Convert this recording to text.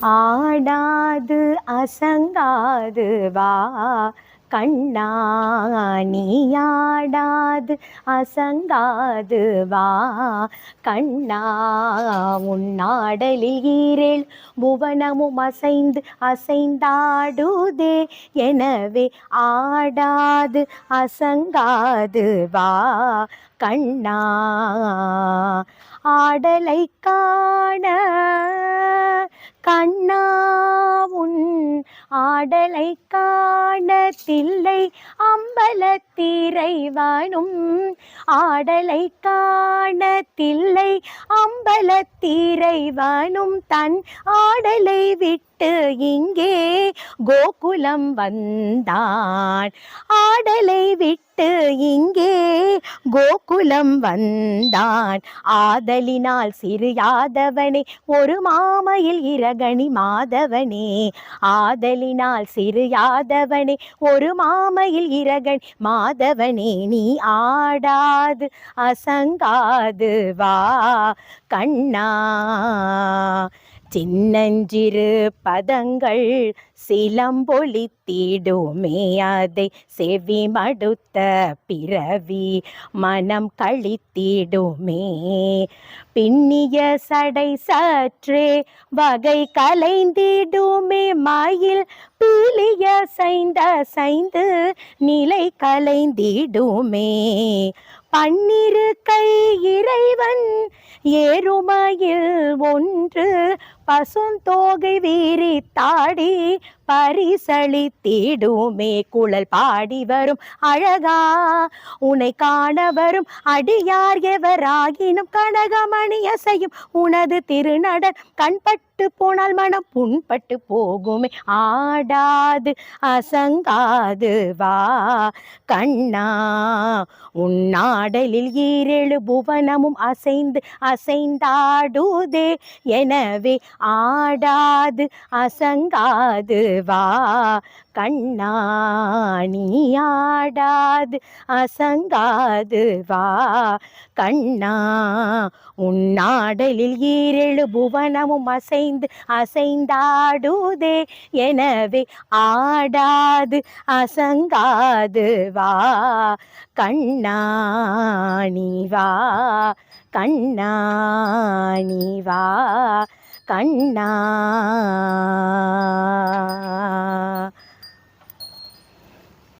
ஆடாது அசங்காது வா கண்ணா நீயாடாது அசங்காது வா கண்ணா உன்னாடலில் ஈரேழ் புவனமும் அசைந்து அசைந்தாடுதே எனவே ஆடாது அசங்காது வா கண்ணா ஆடலை காண கண்ணா உன் ஆடலை காண தில்லை அம்பலத்திறைவனும் ஆடலை காண தில்லை அம்பலத்திறைவனும் தன் ஆடலை விட்டு இங்கே கோகுலம் வந்தான் ஆடலை விட்டு இங்கே கோகுலம் வந்தான் ஆதலினால் சிறு யாதவனே ஒரு மாமையில் இரகணி மாதவனே ஆதலினால் சிறு யாதவனே ஒரு மாமையில் இரகணி மாதவனே நீ ஆடாது அசங்காது வா கண்ணா சின்னஞ்சிறு பதங்கள் சிலம்பொலித்திடுமே அதை செவி மடுத்த பிறவி மனம் கழித்திடுமே பின்னிய சடை சற்றே வகை கலைந்திடுமே மயில் பீலிய சைந்த சைந்து நிலை கலைந்திடுமே பன்னிரு கை இறைவன் ஏறுமையில் ஒன்று பசுந்தோகை வீரித்தாடி பரிசளித்திடுமே குழல் பாடி வரும் அழகா உன்னை காண வரும் அடியார் எவராகினும் கனகமணி அசையும் உனது திருநடன் கண்பட்டு போனால் மனம் புண்பட்டு போகுமே ஆடாது அசங்காது வா கண்ணா உன்னாடலில் ஈரேழு புவனமும் அசைந்து அசைந்தாடுதே எனவே ஆடாது அசங்காது வா கண்ணா நீயாடாது அசங்காது வா கண்ணா உன்னாடலில் ஈரேழு புவனமும் அசைந்து அசைந்தாடுதே எனவே ஆடாது அசங்காது வா கண்ணா நீ வா கண்ணா நீ வா கண்ணா